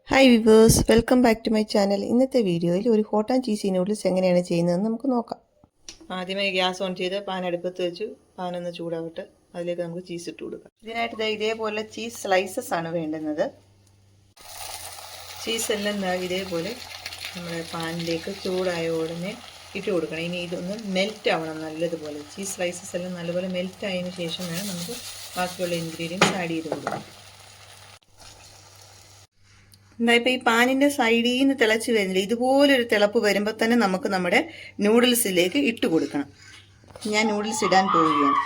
Hi viewers, welcome back to my channel. ഇന്നത്തെ വീഡിയോയിൽ ഒരു ഹോട്ട് ആൻഡ് ചീസി നൂഡിൽസ് എങ്ങനെയാണ് ചെയ്യുന്നതെന്ന് നമുക്ക് നോക്കാം. ആദ്യമായി ഗ്യാസ് ഓൺ ചെയ്ത് പാൻ അടുപ്പത്ത് വെച്ചു. പാൻ ഒന്ന് ചൂടാവട്ടെ. അതിലേക്ക് നമുക്ക് ചീസ് ഇട്ട് കൊടുക്കാം. ഇതിനായിട്ട് ഇതേപോലെ ചീസ് സ്ലൈസസ് ആണ് വേണ്ടുന്നത്. ചീസ് എല്ലാം ഇതേപോലെ നമ്മുടെ പാനിലേക്ക് ചൂടായ ഉടനെ ഇട്ട് കൊടുക്കണം. ഇനി ഇതൊന്ന് മെൽറ്റ് ആവണം നല്ലതുപോലെ. ചീസ് സ്ലൈസസ് എല്ലാം നല്ലപോലെ മെൽറ്റ് ആയതിനു ശേഷം വേണം നമുക്ക് ബാക്കിയുള്ള ഇൻഗ്രീഡിയൻസ് ആഡ് ചെയ്ത് കൊടുക്കാം. ഇപ്പോൾ ഈ പാനിൻ്റെ സൈഡിൽ നിന്ന് തിളച്ച് വരുന്നില്ല, ഇതുപോലൊരു തിളപ്പ് വരുമ്പോൾ തന്നെ നമുക്ക് നമ്മുടെ നൂഡിൽസിലേക്ക് ഇട്ട് കൊടുക്കണം. ഞാൻ നൂഡിൽസ് ഇടാൻ പോവുകയാണ്.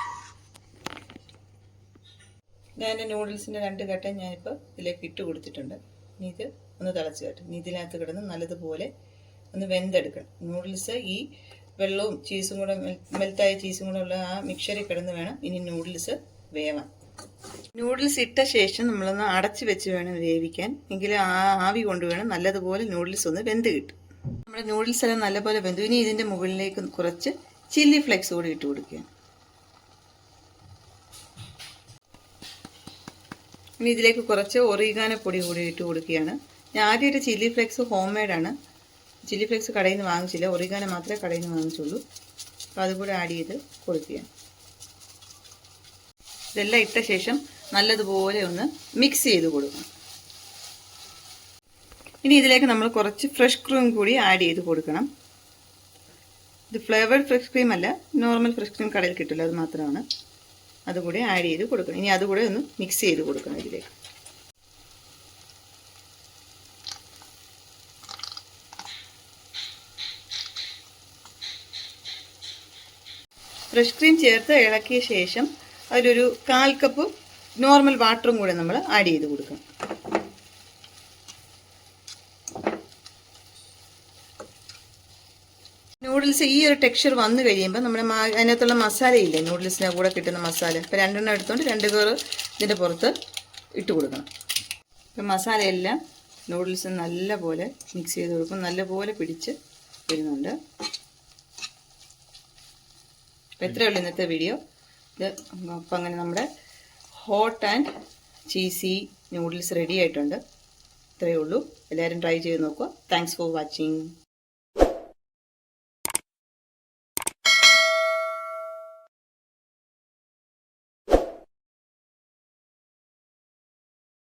ഞാൻ നൂഡിൽസിൻ്റെ 2 ഘട്ടം ഞാനിപ്പോൾ ഇതിലേക്ക് ഇട്ട് കൊടുത്തിട്ടുണ്ട്. ഇനി ഇത് ഒന്ന് തിളച്ച് കയറ്റും. ഇനി ഇതിനകത്ത് കിടന്ന് നല്ലതുപോലെ ഒന്ന് വെന്തെടുക്കണം. നൂഡിൽസ് ഈ വെള്ളവും ചീസും കൂടെ മെൽറ്റായ ചീസും കൂടെ ഉള്ള ആ മിക്സറിൽ കിടന്ന് വേണം ഇനി നൂഡിൽസ് വേവാൻ. നൂഡിൽസ് ഇട്ട ശേഷം നമ്മളൊന്ന് അടച്ച് വെച്ച് വേണം വേവിക്കാൻ. എങ്കിൽ ആവി കൊണ്ട് വേണം നല്ലതുപോലെ നൂഡിൽസ് ഒന്ന് വെന്ത് കിട്ടും. നമ്മുടെ നൂഡിൽസ് എല്ലാം നല്ലപോലെ വെന്തു. ഇനി ഇതിൻ്റെ മുകളിലേക്ക് കുറച്ച് ചില്ലി ഫ്ലേക്സ് കൂടി ഇട്ട് കൊടുക്കുക. ഇനി ഇതിലേക്ക് കുറച്ച് ഒറിഗാനോ പൊടി കൂടി ഇട്ട് കൊടുക്കുകയാണ്. ഞാൻ ആദ്യമായിട്ട് ചില്ലി ഫ്ലേക്സ് ഹോം മെയ്ഡാണ്. ചില്ലി ഫ്ലേക്സ് കടയിൽ നിന്ന് വാങ്ങിച്ചില്ല, ഒറിഗാനോ മാത്രമേ കടയിൽ നിന്ന് വാങ്ങിച്ചുള്ളൂ. അപ്പോൾ അതുകൂടെ ആഡ് ചെയ്ത് കൊടുക്കുകയാണ്. ഇതെല്ലാം ഇട്ട ശേഷം നല്ലതുപോലെ ഒന്ന് മിക്സ് ചെയ്ത് കൊടുക്കണം. ഇനി ഇതിലേക്ക് നമ്മൾ കുറച്ച് ഫ്രഷ് ക്രീം കൂടി ആഡ് ചെയ്ത് കൊടുക്കണം. ഇത് ഫ്ലേവേർഡ് ഫ്രഷ് ക്രീം അല്ല, നോർമൽ ഫ്രഷ് ക്രീം കടയിൽ കിട്ടില്ല, അത് മാത്രമാണ്. അതുകൂടി ആഡ് ചെയ്ത് കൊടുക്കണം. ഇനി അതുകൂടെ ഒന്ന് മിക്സ് ചെയ്ത് കൊടുക്കണം ഇതിലേക്ക്. ഫ്രഷ് ക്രീം ചേർത്ത് ഇളക്കിയ ശേഷം അതിലൊരു 1/4 കപ്പ് നോർമൽ വാട്ടറും കൂടെ നമ്മൾ ആഡ് ചെയ്ത് കൊടുക്കണം. നൂഡിൽസ് ഈ ഒരു ടെക്സ്ചർ വന്നു കഴിയുമ്പോൾ നമ്മുടെ അതിനകത്തുള്ള മസാല ഇല്ലേ, നൂഡിൽസിൻ്റെ കൂടെ കിട്ടുന്ന മസാല, ഇപ്പോൾ 2 എണ്ണം എടുത്തുകൊണ്ട് 2 കയറ് ഇതിൻ്റെ പുറത്ത് ഇട്ട് കൊടുക്കണം. ഇപ്പം മസാലയെല്ലാം നൂഡിൽസ് നല്ലപോലെ മിക്സ് ചെയ്ത് കൊടുക്കും. നല്ലപോലെ പിടിച്ച് വരുന്നുണ്ട്. അപ്പോൾ എത്രയേ ഉള്ളൂ ഇന്നത്തെ വീഡിയോ. അപ്പം അങ്ങനെ നമ്മുടെ hot and cheesy noodles ready ആയിട്ടുണ്ട്. ഇത്രയേ ഉള്ളൂ. എല്ലാവരും ട്രൈ ചെയ്ത് നോക്കുക. Thanks for watching.